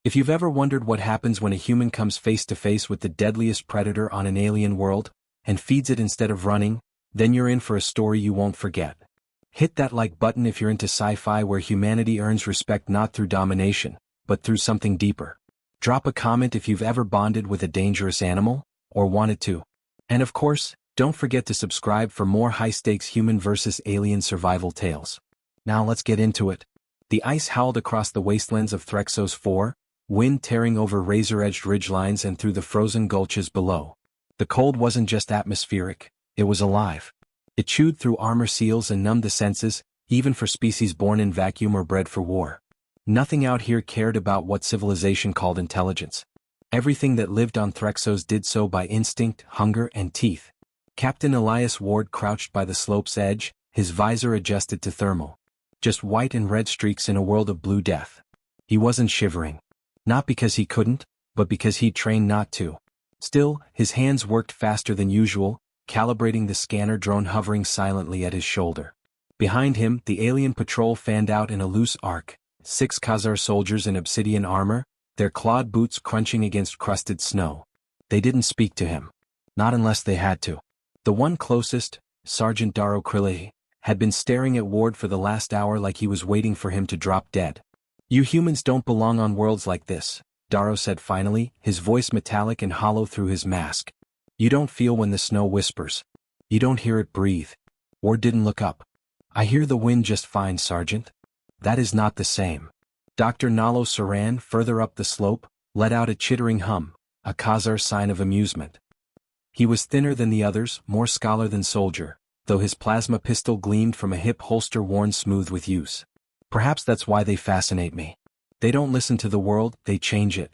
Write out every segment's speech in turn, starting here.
If you've ever wondered what happens when a human comes face to face with the deadliest predator on an alien world, and feeds it instead of running, then you're in for a story you won't forget. Hit that like button if you're into sci-fi where humanity earns respect not through domination, but through something deeper. Drop a comment if you've ever bonded with a dangerous animal, or wanted to. And of course, don't forget to subscribe for more high-stakes human versus alien survival tales. Now let's get into it. The ice howled across the wastelands of Threxos 4, wind tearing over razor-edged ridgelines and through the frozen gulches below. The cold wasn't just atmospheric, it was alive. It chewed through armor seals and numbed the senses, even for species born in vacuum or bred for war. Nothing out here cared about what civilization called intelligence. Everything that lived on Threxos did so by instinct, hunger, and teeth. Captain Elias Ward crouched by the slope's edge, his visor adjusted to thermal. Just white and red streaks in a world of blue death. He wasn't shivering. Not because he couldn't, but because he'd trained not to. Still, his hands worked faster than usual, calibrating the scanner drone hovering silently at his shoulder. Behind him, the alien patrol fanned out in a loose arc, 6 Khazar soldiers in obsidian armor, their clawed boots crunching against crusted snow. They didn't speak to him. Not unless they had to. The one closest, Sergeant Daro Krilehi, had been staring at Ward for the last hour like he was waiting for him to drop dead. "You humans don't belong on worlds like this," Daro said finally, his voice metallic and hollow through his mask. "You don't feel when the snow whispers. You don't hear it breathe." Ward didn't look up. "I hear the wind just fine, Sergeant." "That is not the same." Dr. Nalo Saran, further up the slope, let out a chittering hum, a Khazar sign of amusement. He was thinner than the others, more scholar than soldier, though his plasma pistol gleamed from a hip holster worn smooth with use. "Perhaps that's why they fascinate me. They don't listen to the world, they change it."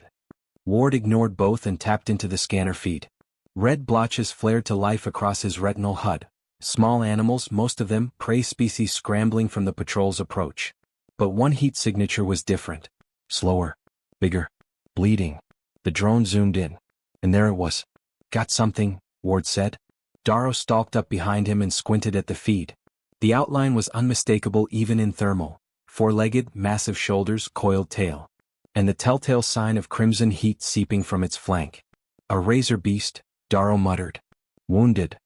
Ward ignored both and tapped into the scanner feed. Red blotches flared to life across his retinal HUD. Small animals, most of them prey species scrambling from the patrol's approach. But one heat signature was different. Slower. Bigger. Bleeding. The drone zoomed in. And there it was. "Got something," Ward said. Daro stalked up behind him and squinted at the feed. The outline was unmistakable even in thermal. 4-legged, massive shoulders, coiled tail. And the telltale sign of crimson heat seeping from its flank. "A razor beast," Daro muttered. "Wounded."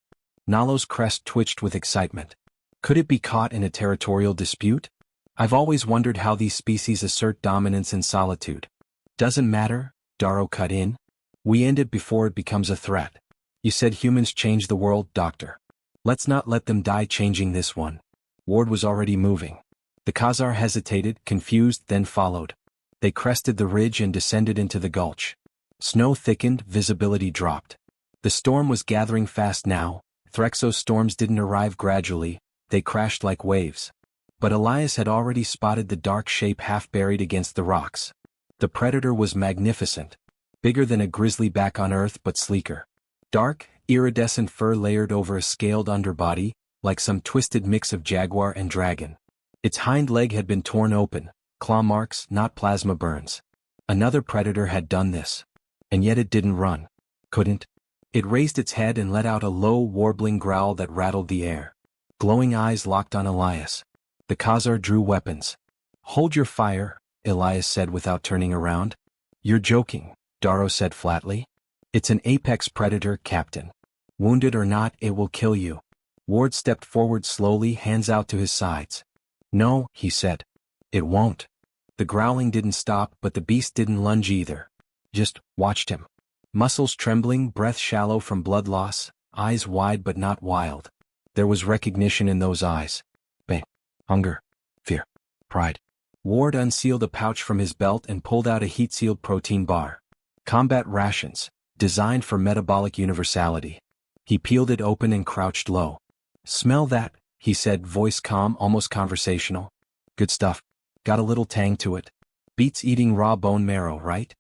Nalo's crest twitched with excitement. Could it be caught in a territorial dispute? "I've always wondered how these species assert dominance in solitude." "Doesn't matter," Daro cut in. "We end it before it becomes a threat. You said humans change the world, Doctor. Let's not let them die changing this one." Ward was already moving. The Khazar hesitated, confused, then followed. They crested the ridge and descended into the gulch. Snow thickened, visibility dropped. The storm was gathering fast now. Threxos storms didn't arrive gradually, they crashed like waves. But Elias had already spotted the dark shape half buried against the rocks. The predator was magnificent. Bigger than a grizzly back on Earth but sleeker. Dark, iridescent fur layered over a scaled underbody, like some twisted mix of jaguar and dragon. Its hind leg had been torn open, claw marks, not plasma burns. Another predator had done this. And yet it didn't run. Couldn't. It raised its head and let out a low, warbling growl that rattled the air. Glowing eyes locked on Elias. The Khazar drew weapons. "Hold your fire," Elias said without turning around. "You're joking," Daro said flatly. "It's an apex predator, Captain. Wounded or not, it will kill you." Ward stepped forward slowly, hands out to his sides. "No," he said. "It won't." The growling didn't stop, but the beast didn't lunge either. Just watched him. Muscles trembling, breath shallow from blood loss, eyes wide but not wild. There was recognition in those eyes. Pain, hunger, fear, pride. Ward unsealed a pouch from his belt and pulled out a heat-sealed protein bar. Combat rations, designed for metabolic universality. He peeled it open and crouched low. "Smell that," he said, voice calm, almost conversational. "Good stuff. Got a little tang to it. Beats eating raw bone marrow, right?"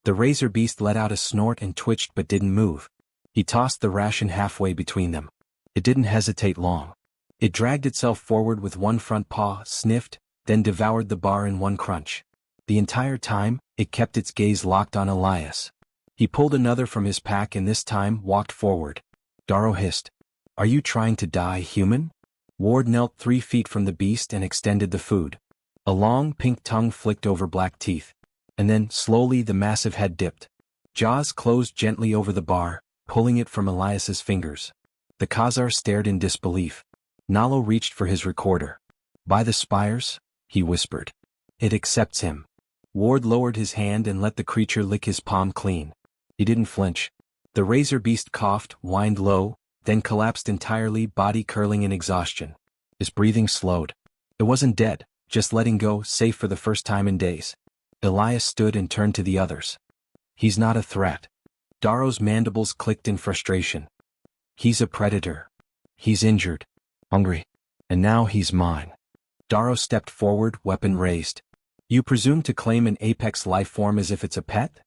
The razor beast let out a snort and twitched but didn't move. He tossed the ration halfway between them. It didn't hesitate long. It dragged itself forward with one front paw, sniffed, then devoured the bar in one crunch. The entire time, it kept its gaze locked on Elias. He pulled another from his pack and this time walked forward. Daro hissed. "Are you trying to die, human?" Ward knelt 3 feet from the beast and extended the food. A long pink tongue flicked over black teeth. And then, slowly the massive head dipped. Jaws closed gently over the bar, pulling it from Elias's fingers. The Khazar stared in disbelief. Nalo reached for his recorder. "By the spires?" he whispered. "It accepts him." Ward lowered his hand and let the creature lick his palm clean. He didn't flinch. The razor beast coughed, whined low, then collapsed entirely, body curling in exhaustion. His breathing slowed. It wasn't dead, just letting go, safe for the first time in days. Elias stood and turned to the others. "He's not a threat." Daro's mandibles clicked in frustration. "He's a predator. He's injured, hungry, and now he's mine." Daro stepped forward, weapon raised. "You presume to claim an apex life form as if it's a pet?"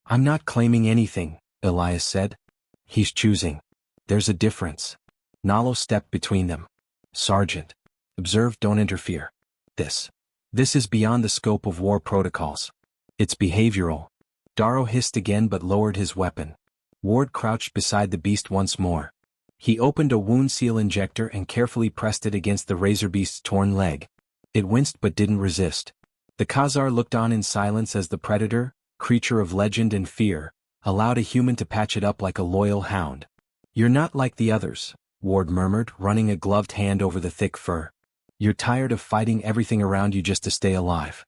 "I'm not claiming anything," Elias said. "He's choosing. There's a difference." Nalo stepped between them. "Sergeant. Observe, don't interfere. This is beyond the scope of war protocols. It's behavioral." Daro hissed again but lowered his weapon. Ward crouched beside the beast once more. He opened a wound seal injector and carefully pressed it against the razor beast's torn leg. It winced but didn't resist. The Khazar looked on in silence as the predator, creature of legend and fear, allowed a human to patch it up like a loyal hound. "You're not like the others," Ward murmured, running a gloved hand over the thick fur. "You're tired of fighting everything around you just to stay alive."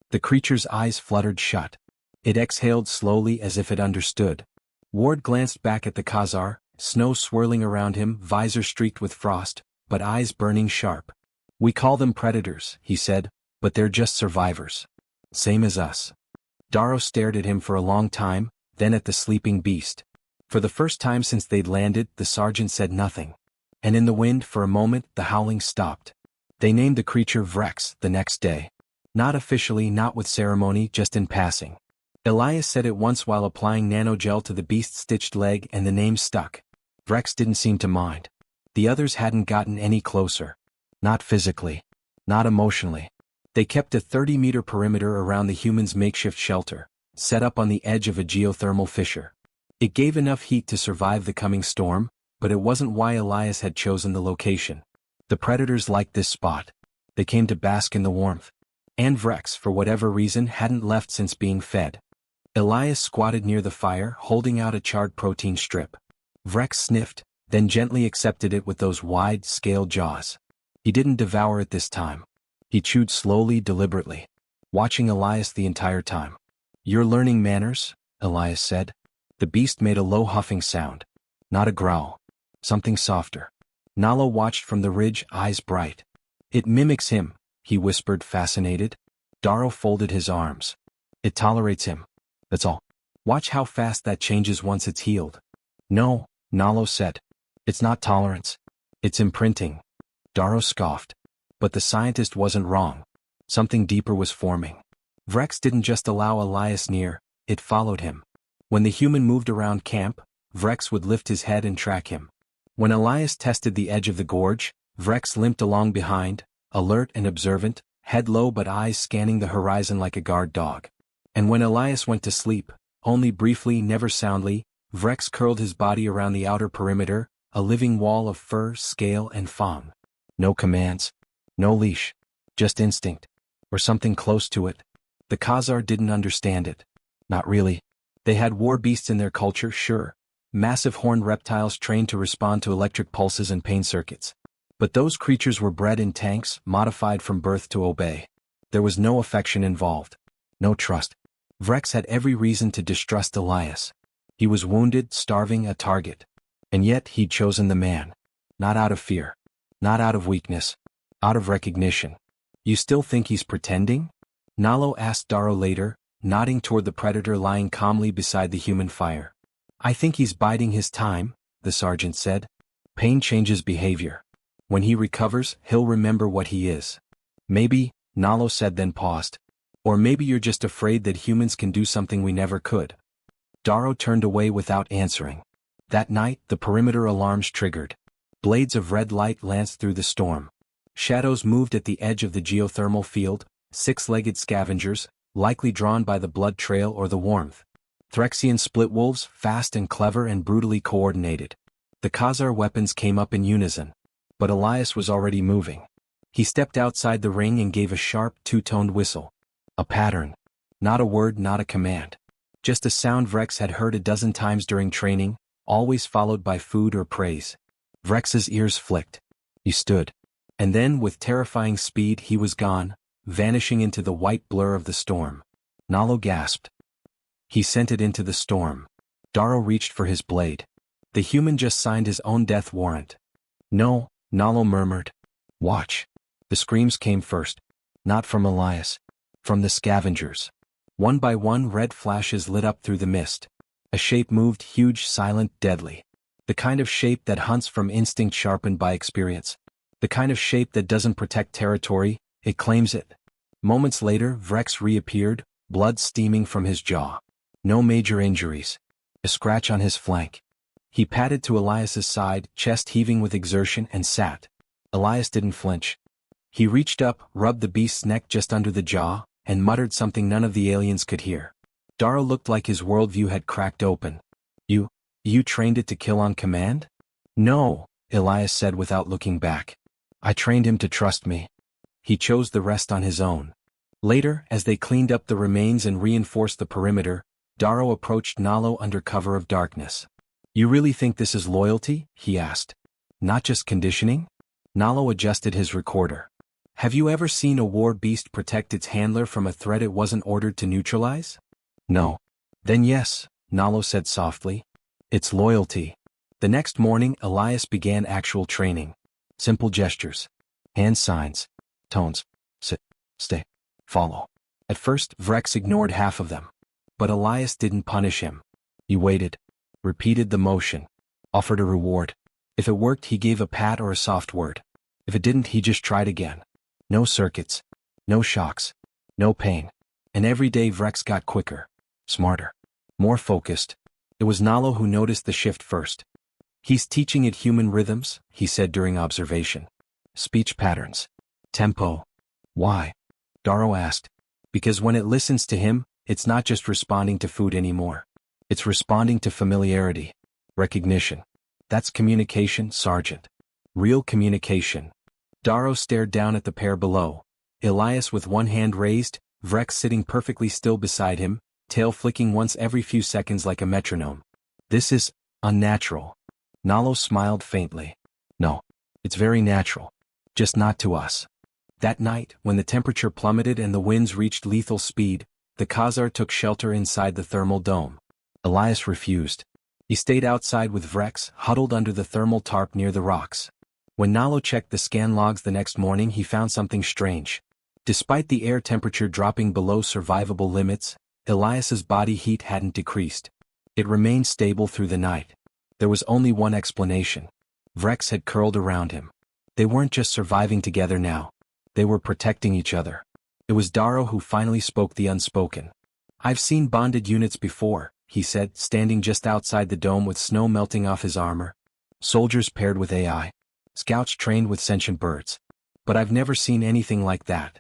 The creature's eyes fluttered shut. It exhaled slowly as if it understood. Ward glanced back at the Khazar, snow swirling around him, visor streaked with frost, but eyes burning sharp. "We call them predators," he said, "but they're just survivors. Same as us." Daro stared at him for a long time, then at the sleeping beast. For the first time since they'd landed, the sergeant said nothing. And in the wind, for a moment, the howling stopped. They named the creature Vrex the next day. Not officially, not with ceremony, just in passing. Elias said it once while applying nanogel to the beast's stitched leg and the name stuck. Vrex didn't seem to mind. The others hadn't gotten any closer. Not physically. Not emotionally. They kept a 30-meter perimeter around the human's makeshift shelter, set up on the edge of a geothermal fissure. It gave enough heat to survive the coming storm, but it wasn't why Elias had chosen the location. The predators liked this spot. They came to bask in the warmth. And Vrex, for whatever reason, hadn't left since being fed. Elias squatted near the fire, holding out a charred protein strip. Vrex sniffed, then gently accepted it with those wide, scaled jaws. He didn't devour it this time. He chewed slowly, deliberately, watching Elias the entire time. "You're learning manners," Elias said. The beast made a low huffing sound. Not a growl. Something softer. Nalo watched from the ridge, eyes bright. "It mimics him," he whispered, fascinated. Daro folded his arms. "It tolerates him. That's all. Watch how fast that changes once it's healed." "No," Nalo said. "It's not tolerance. It's imprinting." Daro scoffed. But the scientist wasn't wrong. Something deeper was forming. Vrex didn't just allow Elias near, it followed him. When the human moved around camp, Vrex would lift his head and track him. When Elias tested the edge of the gorge, Vrex limped along behind, alert and observant, head low but eyes scanning the horizon like a guard dog. And when Elias went to sleep, only briefly, never soundly, Vrex curled his body around the outer perimeter, a living wall of fur, scale, and fang. No commands. No leash. Just instinct. Or something close to it. The Khazar didn't understand it. Not really. They had war beasts in their culture, sure. Massive horned reptiles trained to respond to electric pulses and pain circuits. But those creatures were bred in tanks, modified from birth to obey. There was no affection involved. No trust. Vrex had every reason to distrust Elias. He was wounded, starving, a target. And yet he'd chosen the man. Not out of fear. Not out of weakness. Out of recognition. "You still think he's pretending?" Nalo asked Daro later, nodding toward the predator lying calmly beside the human fire. "I think he's biding his time," the sergeant said. "Pain changes behavior. When he recovers, he'll remember what he is." "Maybe," Nalo said, then paused. "Or maybe you're just afraid that humans can do something we never could." Daro turned away without answering. That night, the perimeter alarms triggered. Blades of red light lanced through the storm. Shadows moved at the edge of the geothermal field, six-legged scavengers, likely drawn by the blood trail or the warmth. Threxian split wolves, fast and clever and brutally coordinated. The Khazar weapons came up in unison. But Elias was already moving. He stepped outside the ring and gave a sharp, two-toned whistle. A pattern. Not a word, not a command. Just a sound Vrex had heard a dozen times during training, always followed by food or praise. Vrex's ears flicked. He stood. And then, with terrifying speed, he was gone, vanishing into the white blur of the storm. Nalo gasped. He sent it into the storm. Darrow reached for his blade. The human just signed his own death warrant. No, Nalo murmured. Watch. The screams came first. Not from Elias. From the scavengers. One by one, red flashes lit up through the mist. A shape moved, huge, silent, deadly. The kind of shape that hunts from instinct sharpened by experience. The kind of shape that doesn't protect territory, it claims it. Moments later, Vrex reappeared, blood steaming from his jaw. No major injuries. A scratch on his flank. He padded to Elias's side, chest heaving with exertion, and sat. Elias didn't flinch. He reached up, rubbed the beast's neck just under the jaw, and muttered something none of the aliens could hear. Darrow looked like his worldview had cracked open. You trained it to kill on command? No, Elias said without looking back. I trained him to trust me. He chose the rest on his own. Later, as they cleaned up the remains and reinforced the perimeter, Darrow approached Nalo under cover of darkness. You really think this is loyalty? He asked. Not just conditioning? Nalo adjusted his recorder. Have you ever seen a war beast protect its handler from a threat it wasn't ordered to neutralize? No. Then yes, Nalo said softly. It's loyalty. The next morning, Elias began actual training. Simple gestures. Hand signs. Tones. Sit. Stay. Follow. At first, Vrex ignored half of them. But Elias didn't punish him. He waited. Repeated the motion. Offered a reward. If it worked, he gave a pat or a soft word. If it didn't, he just tried again. No circuits. No shocks. No pain. And every day Vrex got quicker. Smarter. More focused. It was Nalo who noticed the shift first. He's teaching it human rhythms, he said during observation. Speech patterns. Tempo. Why? Darrow asked. Because when it listens to him, it's not just responding to food anymore. It's responding to familiarity. Recognition. That's communication, Sergeant. Real communication. Darrow stared down at the pair below. Elias with one hand raised, Vrex sitting perfectly still beside him, tail flicking once every few seconds like a metronome. This is unnatural. Nalo smiled faintly. No. It's very natural. Just not to us. That night, when the temperature plummeted and the winds reached lethal speed, the Khazar took shelter inside the thermal dome. Elias refused. He stayed outside with Vrex, huddled under the thermal tarp near the rocks. When Nalo checked the scan logs the next morning, he found something strange. Despite the air temperature dropping below survivable limits, Elias's body heat hadn't decreased. It remained stable through the night. There was only one explanation. Vrex had curled around him. They weren't just surviving together now. They were protecting each other. It was Darrow who finally spoke the unspoken. I've seen bonded units before, he said, standing just outside the dome with snow melting off his armor. Soldiers paired with AI. Scouts trained with sentient birds. But I've never seen anything like that.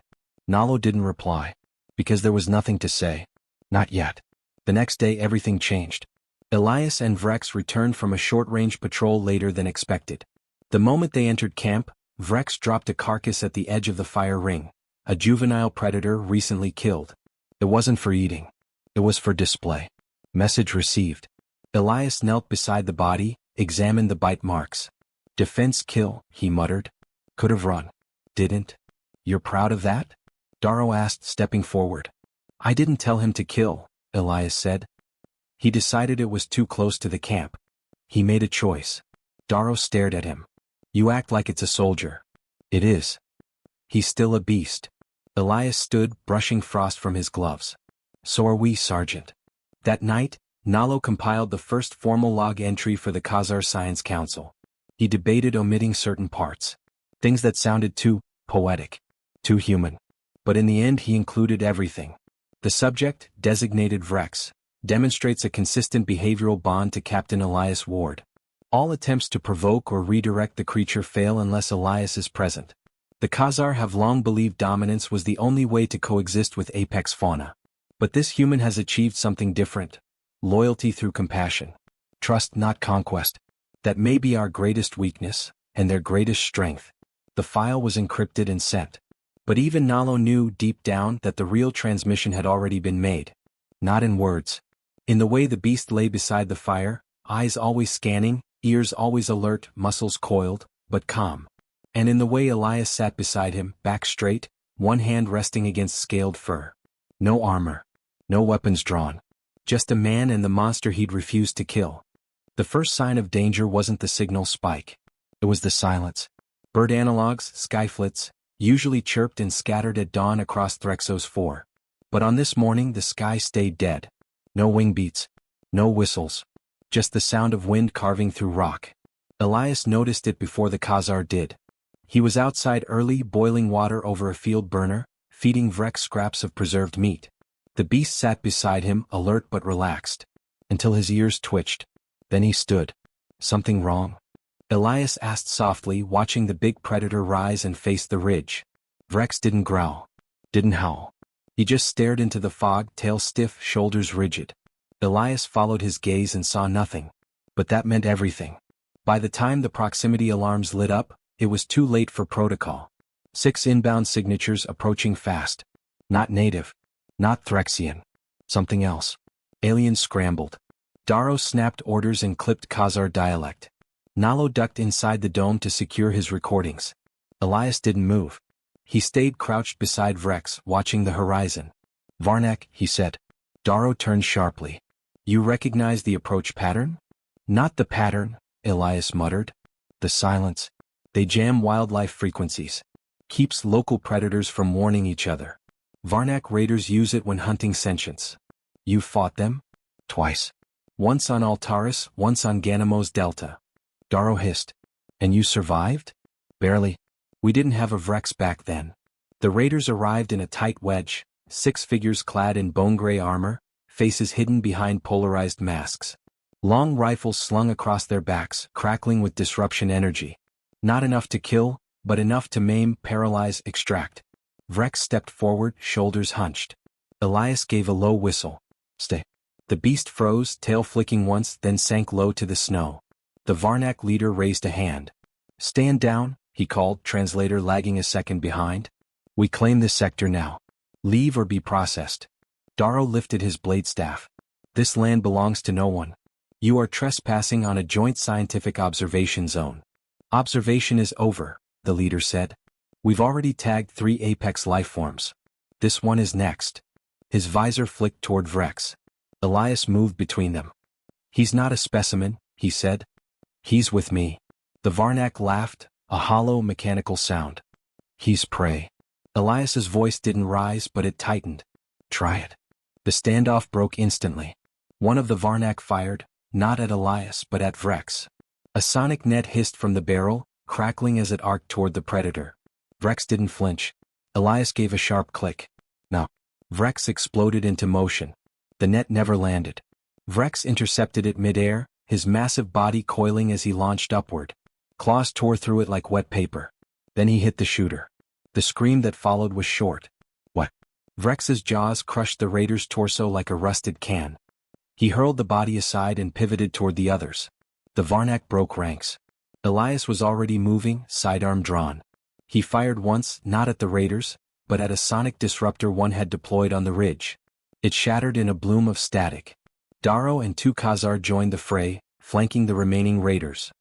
Nalo didn't reply. Because there was nothing to say. Not yet. The next day everything changed. Elias and Vrex returned from a short-range patrol later than expected. The moment they entered camp, Vrex dropped a carcass at the edge of the fire ring, a juvenile predator recently killed. It wasn't for eating. It was for display. Message received. Elias knelt beside the body, examined the bite marks. Defense kill, he muttered. Could have run. Didn't. You're proud of that? Darrow asked, stepping forward. I didn't tell him to kill, Elias said. He decided it was too close to the camp. He made a choice. Darrow stared at him. You act like it's a soldier. It is. He's still a beast. Elias stood, brushing frost from his gloves. So are we, Sergeant. That night, Nalo compiled the first formal log entry for the Khazar Science Council. He debated omitting certain parts. Things that sounded too poetic, too human. But in the end he included everything. The subject, designated Vrex, demonstrates a consistent behavioral bond to Captain Elias Ward. All attempts to provoke or redirect the creature fail unless Elias is present. The Khazar have long believed dominance was the only way to coexist with apex fauna. But this human has achieved something different. Loyalty through compassion. Trust, not conquest. That may be our greatest weakness, and their greatest strength. The file was encrypted and sent. But even Nalo knew deep down that the real transmission had already been made. Not in words. In the way the beast lay beside the fire, eyes always scanning, ears always alert, muscles coiled, but calm. And in the way Elias sat beside him, back straight, one hand resting against scaled fur. No armor. No weapons drawn. Just a man and the monster he'd refused to kill. The first sign of danger wasn't the signal spike. It was the silence. Bird analogs, skyflits, usually chirped and scattered at dawn across Threxos 4. But on this morning the sky stayed dead. No wing beats. No whistles. Just the sound of wind carving through rock. Elias noticed it before the Khazar did. He was outside early, boiling water over a field burner, feeding Vrex scraps of preserved meat. The beast sat beside him, alert but relaxed. Until his ears twitched. Then he stood. Something wrong? Elias asked softly, watching the big predator rise and face the ridge. Vrex didn't growl. Didn't howl. He just stared into the fog, tail stiff, shoulders rigid. Elias followed his gaze and saw nothing. But that meant everything. By the time the proximity alarms lit up, it was too late for protocol. 6 inbound signatures approaching fast. Not native. Not Threxian. Something else. Aliens scrambled. Darrow snapped orders and clipped Khazar dialect. Nalo ducked inside the dome to secure his recordings. Elias didn't move. He stayed crouched beside Vrex, watching the horizon. Varnac, he said. Darrow turned sharply. You recognize the approach pattern? Not the pattern, Elias muttered. The silence. They jam wildlife frequencies. Keeps local predators from warning each other. Varnac raiders use it when hunting sentients. You fought them? Twice. Once on Altaris, once on Ganimos Delta. Darrow hissed. And you survived? Barely. We didn't have a Vrex back then. The raiders arrived in a tight wedge, 6 figures clad in bone-gray armor, faces hidden behind polarized masks. Long rifles slung across their backs, crackling with disruption energy. Not enough to kill, but enough to maim, paralyze, extract. Vrex stepped forward, shoulders hunched. Elias gave a low whistle. Stay. The beast froze, tail flicking once, then sank low to the snow. The Varnac leader raised a hand. Stand down, he called, translator lagging a second behind. We claim this sector now. Leave or be processed. Darrow lifted his blade staff. This land belongs to no one. You are trespassing on a joint scientific observation zone. Observation is over, the leader said. We've already tagged 3 apex lifeforms. This one is next. His visor flicked toward Vrex. Elias moved between them. He's not a specimen, he said. He's with me. The Varnac laughed, a hollow, mechanical sound. He's prey. Elias's voice didn't rise, but it tightened. Try it. The standoff broke instantly. One of the Varnac fired, not at Elias but at Vrex. A sonic net hissed from the barrel, crackling as it arced toward the predator. Vrex didn't flinch. Elias gave a sharp click. No. Vrex exploded into motion. The net never landed. Vrex intercepted it midair, his massive body coiling as he launched upward. Claws tore through it like wet paper. Then he hit the shooter. The scream that followed was short. What? Vrex's jaws crushed the raider's torso like a rusted can. He hurled the body aside and pivoted toward the others. The Varnac broke ranks. Elias was already moving, sidearm drawn. He fired once, not at the raiders, but at a sonic disruptor one had deployed on the ridge. It shattered in a bloom of static. Darrow and 2 Khazar joined the fray, flanking the remaining raiders.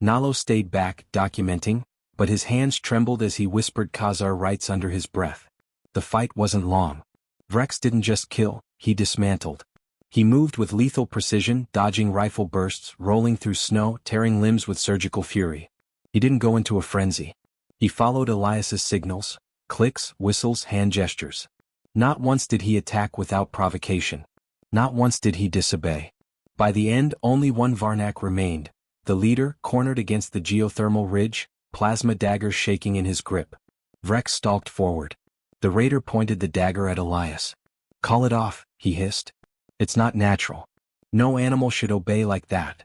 Nalo stayed back, documenting, but his hands trembled as he whispered Khazar rights under his breath. The fight wasn't long. Vrex didn't just kill, he dismantled. He moved with lethal precision, dodging rifle bursts, rolling through snow, tearing limbs with surgical fury. He didn't go into a frenzy. He followed Elias's signals, clicks, whistles, hand gestures. Not once did he attack without provocation. Not once did he disobey. By the end, only one Varnac remained, the leader, cornered against the geothermal ridge, plasma dagger shaking in his grip. Vrex stalked forward. The raider pointed the dagger at Elias. Call it off, he hissed. It's not natural. No animal should obey like that.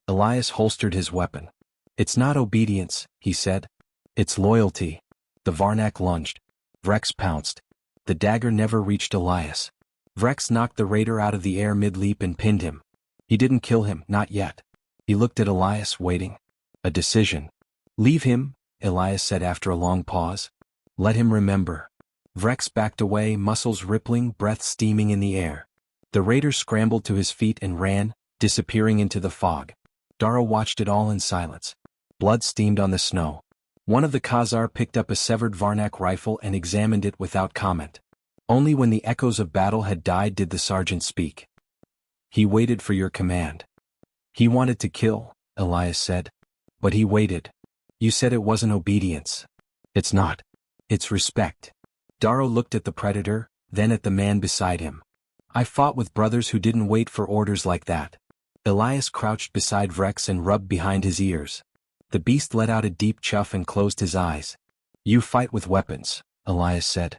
Elias holstered his weapon. It's not obedience, he said. It's loyalty. The Varnac lunged. Vrex pounced. The dagger never reached Elias. Vrex knocked the raider out of the air mid-leap and pinned him. He didn't kill him, not yet. He looked at Elias, waiting. A decision. Leave him, Elias said after a long pause. Let him remember. Vrex backed away, muscles rippling, breath steaming in the air. The raider scrambled to his feet and ran, disappearing into the fog. Darrow watched it all in silence. Blood steamed on the snow. One of the Khazar picked up a severed Varnac rifle and examined it without comment. Only when the echoes of battle had died did the sergeant speak. He waited for your command. He wanted to kill, Elias said. But he waited. You said it wasn't obedience. It's not. It's respect. Darrow looked at the predator, then at the man beside him. I fought with brothers who didn't wait for orders like that. Elias crouched beside Vrex and rubbed behind his ears. The beast let out a deep chuff and closed his eyes. You fight with weapons, Elias said.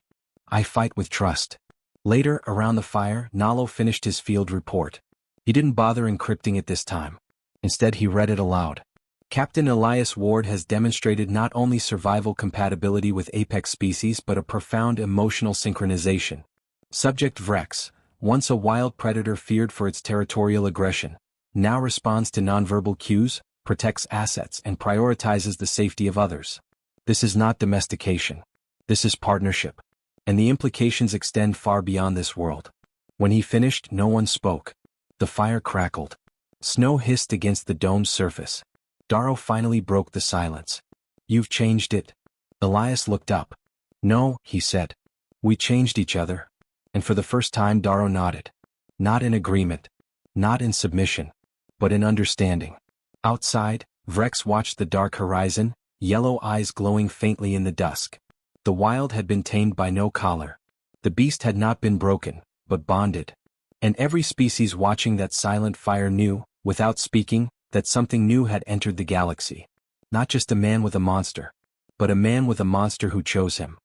I fight with trust. Later, around the fire, Nalo finished his field report. He didn't bother encrypting it this time. Instead, he read it aloud. Captain Elias Ward has demonstrated not only survival compatibility with apex species but a profound emotional synchronization. Subject Vrex, once a wild predator feared for its territorial aggression, now responds to nonverbal cues, protects assets, and prioritizes the safety of others. This is not domestication. This is partnership. And the implications extend far beyond this world. When he finished, no one spoke. The fire crackled. Snow hissed against the dome's surface. Darrow finally broke the silence. You've changed it. Elias looked up. No, he said. We changed each other. And for the first time Darrow nodded. Not in agreement. Not in submission. But in understanding. Outside, Vrex watched the dark horizon, yellow eyes glowing faintly in the dusk. The wild had been tamed by no collar. The beast had not been broken, but bonded. And every species watching that silent fire knew, without speaking, that something new had entered the galaxy. Not just a man with a monster, but a man with a monster who chose him.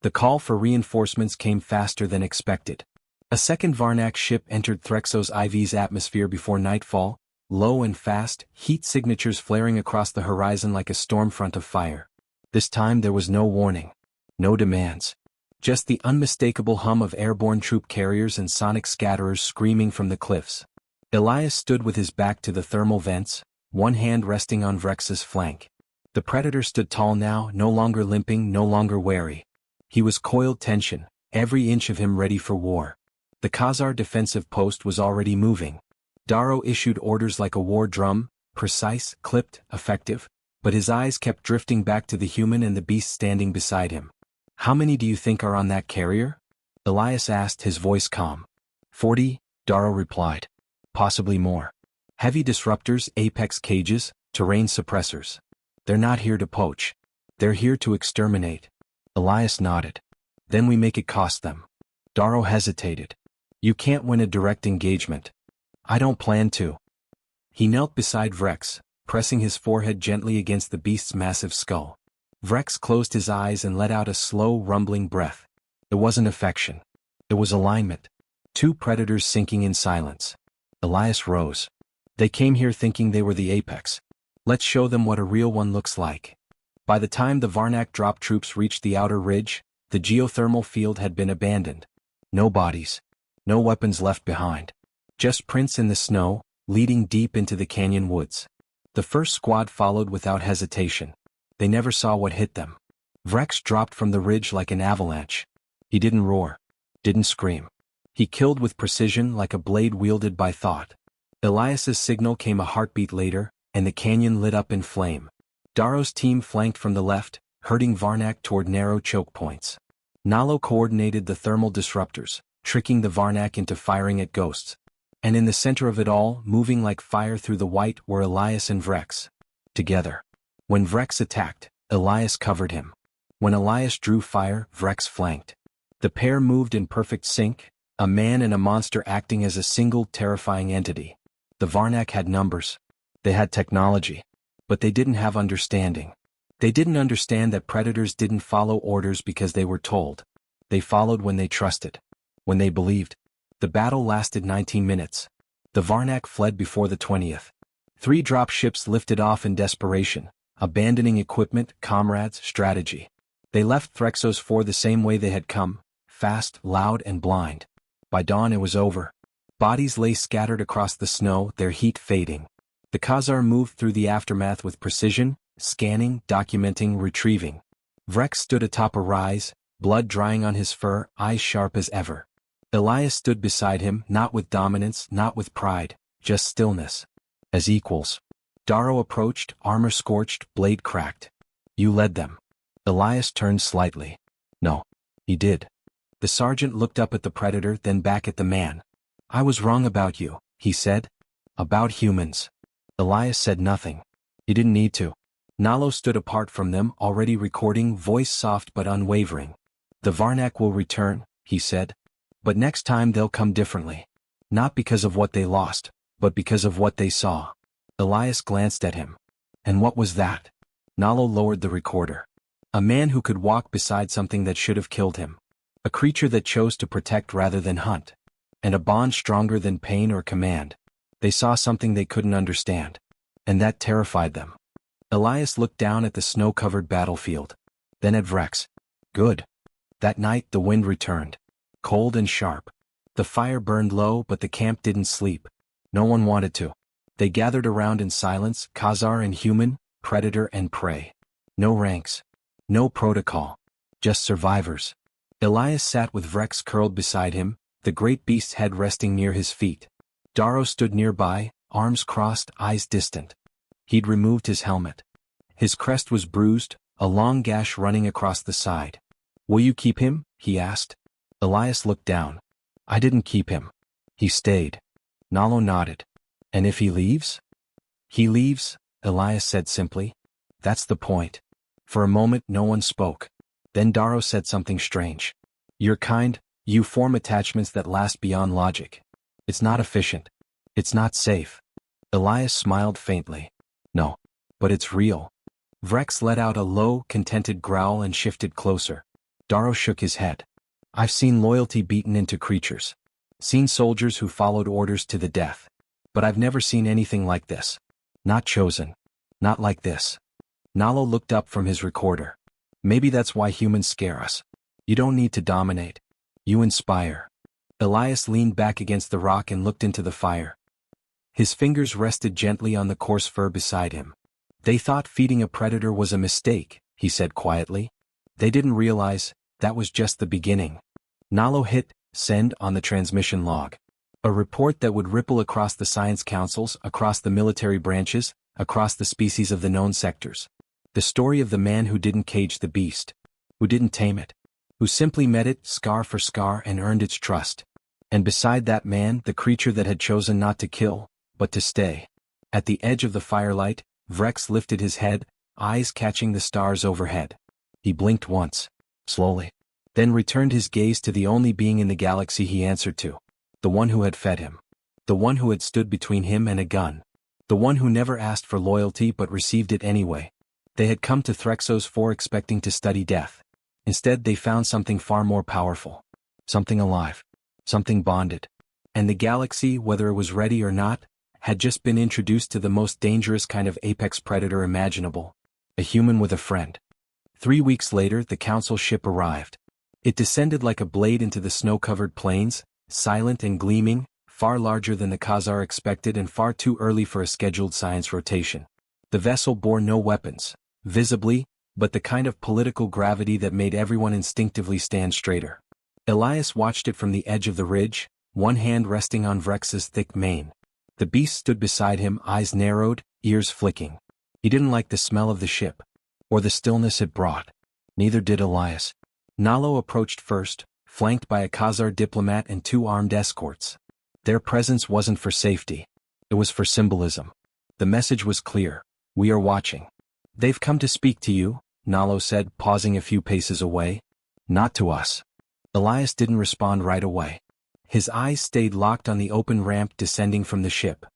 The call for reinforcements came faster than expected. A second Varnac ship entered Threxos IV's atmosphere before nightfall, low and fast, heat signatures flaring across the horizon like a storm front of fire. This time there was no warning. No demands. Just the unmistakable hum of airborne troop carriers and sonic scatterers screaming from the cliffs. Elias stood with his back to the thermal vents, one hand resting on Vrex's flank. The predator stood tall now, no longer limping, no longer wary. He was coiled tension, every inch of him ready for war. The Khazar defensive post was already moving. Darrow issued orders like a war drum, precise, clipped, effective, but his eyes kept drifting back to the human and the beast standing beside him. How many do you think are on that carrier? Elias asked, his voice calm. 40, Darrow replied. Possibly more. Heavy disruptors, apex cages, terrain suppressors. They're not here to poach. They're here to exterminate. Elias nodded. Then we make it cost them. Darrow hesitated. You can't win a direct engagement. I don't plan to. He knelt beside Vrex, pressing his forehead gently against the beast's massive skull. Vrex closed his eyes and let out a slow, rumbling breath. It wasn't affection. It was alignment. Two predators sinking in silence. Elias rose. They came here thinking they were the apex. Let's show them what a real one looks like. By the time the Varnac drop troops reached the outer ridge, the geothermal field had been abandoned. No bodies. No weapons left behind. Just prints in the snow, leading deep into the canyon woods. The first squad followed without hesitation. They never saw what hit them. Vrex dropped from the ridge like an avalanche. He didn't roar. Didn't scream. He killed with precision like a blade wielded by thought. Elias's signal came a heartbeat later, and the canyon lit up in flame. Darrow's team flanked from the left, herding Varnac toward narrow choke points. Nalo coordinated the thermal disruptors, tricking the Varnac into firing at ghosts. And in the center of it all, moving like fire through the white, were Elias and Vrex. Together. When Vrex attacked, Elias covered him. When Elias drew fire, Vrex flanked. The pair moved in perfect sync, a man and a monster acting as a single terrifying entity. The Varnac had numbers. They had technology. But they didn't have understanding. They didn't understand that predators didn't follow orders because they were told. They followed when they trusted. When they believed. The battle lasted 19 minutes. The Varnac fled before the 20th. 3 drop ships lifted off in desperation, abandoning equipment, comrades, strategy. They left Threxos for the same way they had come, fast, loud, and blind. By dawn it was over. Bodies lay scattered across the snow, their heat fading. The Khazar moved through the aftermath with precision, scanning, documenting, retrieving. Vrex stood atop a rise, blood drying on his fur, eyes sharp as ever. Elias stood beside him, not with dominance, not with pride, just stillness. As equals. Darrow approached, armor scorched, blade cracked. You led them. Elias turned slightly. No. He did. The sergeant looked up at the predator, then back at the man. I was wrong about you, he said. About humans. Elias said nothing. He didn't need to. Nalo stood apart from them, already recording, voice soft but unwavering. The Varnac will return, he said. But next time they'll come differently. Not because of what they lost, but because of what they saw. Elias glanced at him. And what was that? Nalo lowered the recorder. A man who could walk beside something that should have killed him. A creature that chose to protect rather than hunt. And a bond stronger than pain or command. They saw something they couldn't understand. And that terrified them. Elias looked down at the snow-covered battlefield. Then at Vrex. Good. That night the wind returned. Cold and sharp. The fire burned low, but the camp didn't sleep. No one wanted to. They gathered around in silence, Khazar and human, predator and prey. No ranks. No protocol. Just survivors. Elias sat with Vrex curled beside him, the great beast's head resting near his feet. Darrow stood nearby, arms crossed, eyes distant. He'd removed his helmet. His crest was bruised, a long gash running across the side. Will you keep him? He asked. Elias looked down. I didn't keep him. He stayed. Nalo nodded. And if he leaves? He leaves, Elias said simply. That's the point. For a moment no one spoke. Then Darrow said something strange. Your kind, you form attachments that last beyond logic. It's not efficient. It's not safe. Elias smiled faintly. No. But it's real. Vrex let out a low, contented growl and shifted closer. Darrow shook his head. I've seen loyalty beaten into creatures. Seen soldiers who followed orders to the death. But I've never seen anything like this. Not chosen. Not like this. Nalo looked up from his recorder. Maybe that's why humans scare us. You don't need to dominate. You inspire. Elias leaned back against the rock and looked into the fire. His fingers rested gently on the coarse fur beside him. They thought feeding a predator was a mistake, he said quietly. They didn't realize that was just the beginning. Nalo hit send on the transmission log. A report that would ripple across the science councils, across the military branches, across the species of the known sectors. The story of the man who didn't cage the beast. Who didn't tame it. Who simply met it, scar for scar, and earned its trust. And beside that man, the creature that had chosen not to kill, but to stay. At the edge of the firelight, Vrex lifted his head, eyes catching the stars overhead. He blinked once, slowly. Then returned his gaze to the only being in the galaxy he answered to. The one who had fed him. The one who had stood between him and a gun. The one who never asked for loyalty but received it anyway. They had come to Threxos expecting to study death. Instead they found something far more powerful. Something alive. Something bonded. And the galaxy, whether it was ready or not, had just been introduced to the most dangerous kind of apex predator imaginable. A human with a friend. 3 weeks later the council ship arrived. It descended like a blade into the snow-covered plains, silent and gleaming, far larger than the Khazar expected and far too early for a scheduled science rotation. The vessel bore no weapons, visibly, but the kind of political gravity that made everyone instinctively stand straighter. Elias watched it from the edge of the ridge, one hand resting on Vrex's thick mane. The beast stood beside him, eyes narrowed, ears flicking. He didn't like the smell of the ship, or the stillness it brought. Neither did Elias. Nalo approached first, flanked by a Khazar diplomat and 2 armed escorts. Their presence wasn't for safety. It was for symbolism. The message was clear. We are watching. They've come to speak to you, Nalo said, pausing a few paces away. Not to us. Elias didn't respond right away. His eyes stayed locked on the open ramp descending from the ship.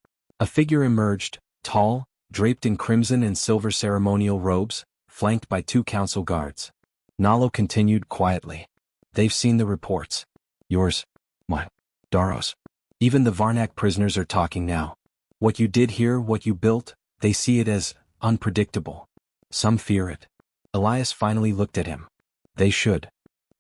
A figure emerged, tall, draped in crimson and silver ceremonial robes, flanked by 2 council guards. Nalo continued quietly. They've seen the reports. Yours. Mine. Darrow's. Even the Varnac prisoners are talking now. What you did here, what you built, they see it as unpredictable. Some fear it. Elias finally looked at him. They should.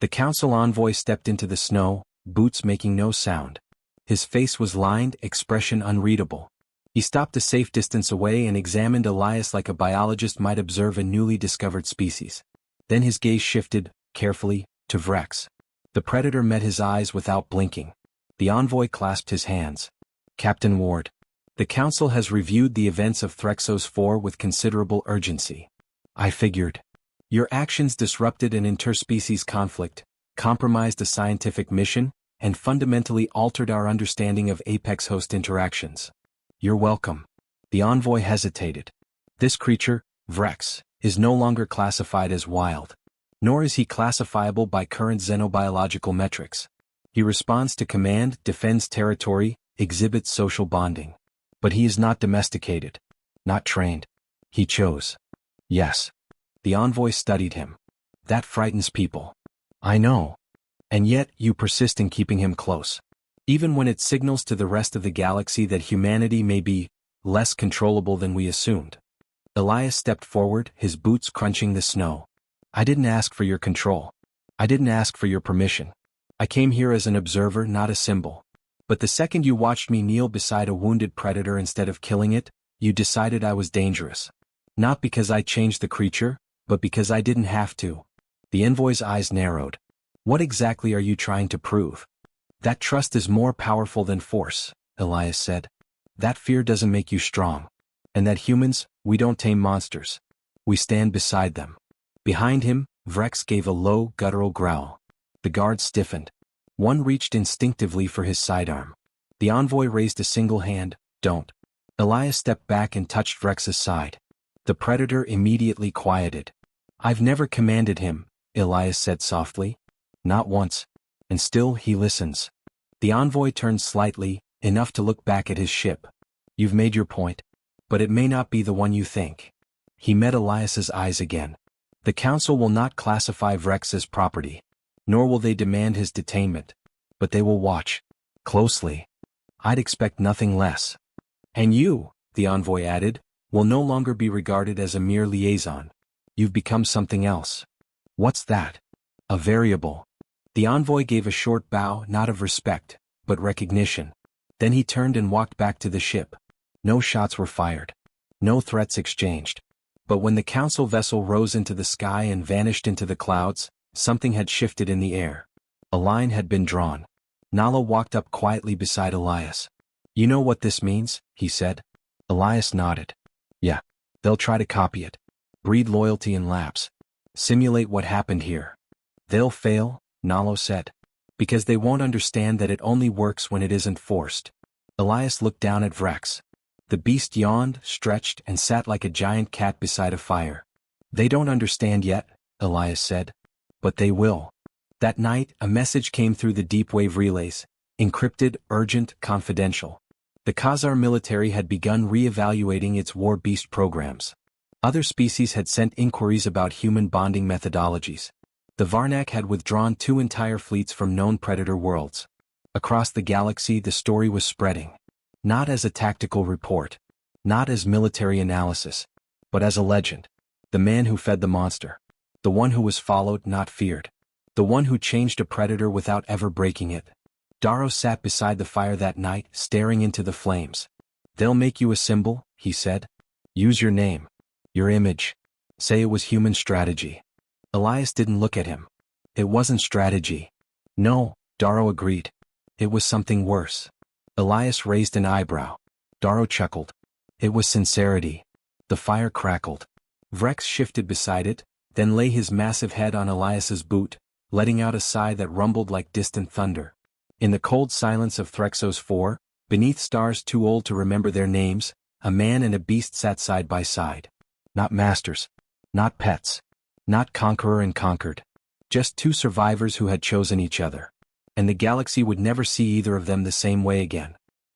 The council envoy stepped into the snow, boots making no sound. His face was lined, expression unreadable. He stopped a safe distance away and examined Elias like a biologist might observe a newly discovered species. Then his gaze shifted, carefully, to Vrex. The Predator met his eyes without blinking. The envoy clasped his hands. Captain Ward. The Council has reviewed the events of Threxos 4 with considerable urgency. I figured. Your actions disrupted an interspecies conflict, compromised a scientific mission, and fundamentally altered our understanding of apex-host interactions. You're welcome. The envoy hesitated. This creature, Vrex, is no longer classified as wild. Nor is he classifiable by current xenobiological metrics. He responds to command, defends territory, exhibits social bonding. But he is not domesticated. Not trained. He chose. Yes. The envoy studied him. That frightens people. I know. And yet, you persist in keeping him close. Even when it signals to the rest of the galaxy that humanity may be less controllable than we assumed. Elias stepped forward, his boots crunching the snow. I didn't ask for your control. I didn't ask for your permission. I came here as an observer, not a symbol. But the second you watched me kneel beside a wounded predator instead of killing it, you decided I was dangerous. Not because I changed the creature, but because I didn't have to. The envoy's eyes narrowed. What exactly are you trying to prove? That trust is more powerful than force, Elias said. That fear doesn't make you strong. And that humans, we don't tame monsters. We stand beside them. Behind him, Vrex gave a low, guttural growl. The guards stiffened. One reached instinctively for his sidearm. The envoy raised a single hand. Don't. Elias stepped back and touched Vrex's side. The predator immediately quieted. I've never commanded him, Elias said softly. Not once. And still he listens. The envoy turned slightly, enough to look back at his ship. You've made your point. But it may not be the one you think. He met Elias's eyes again. The Council will not classify Vrex as property. Nor will they demand his detainment. But they will watch. Closely. I'd expect nothing less. And you, the envoy added, will no longer be regarded as a mere liaison. You've become something else. What's that? A variable. The envoy gave a short bow, not of respect, but recognition. Then he turned and walked back to the ship. No shots were fired. No threats exchanged. But when the Council vessel rose into the sky and vanished into the clouds, something had shifted in the air. A line had been drawn. Nala walked up quietly beside Elias. You know what this means? He said. Elias nodded. Yeah. They'll try to copy it. Breed loyalty and lapse. Simulate what happened here. They'll fail, Nala said. Because they won't understand that it only works when it isn't forced. Elias looked down at Vrex. The beast yawned, stretched, and sat like a giant cat beside a fire. They don't understand yet, Elias said. But they will. That night, a message came through the deep wave relays. Encrypted, urgent, confidential. The Khazar military had begun re-evaluating its war beast programs. Other species had sent inquiries about human bonding methodologies. The Varnac had withdrawn 2 entire fleets from known predator worlds. Across the galaxy the story was spreading. Not as a tactical report. Not as military analysis. But as a legend. The man who fed the monster. The one who was followed, not feared. The one who changed a predator without ever breaking it. Darrow sat beside the fire that night, staring into the flames. They'll make you a symbol, he said. Use your name. Your image. Say it was human strategy. Elias didn't look at him. It wasn't strategy. No, Darrow agreed. It was something worse. Elias raised an eyebrow. Darrow chuckled. It was sincerity. The fire crackled. Vrex shifted beside it, then lay his massive head on Elias's boot, letting out a sigh that rumbled like distant thunder. In the cold silence of Threxos 4, beneath stars too old to remember their names, a man and a beast sat side by side. Not masters. Not pets. Not conqueror and conquered. Just 2 survivors who had chosen each other. And the galaxy would never see either of them the same way again.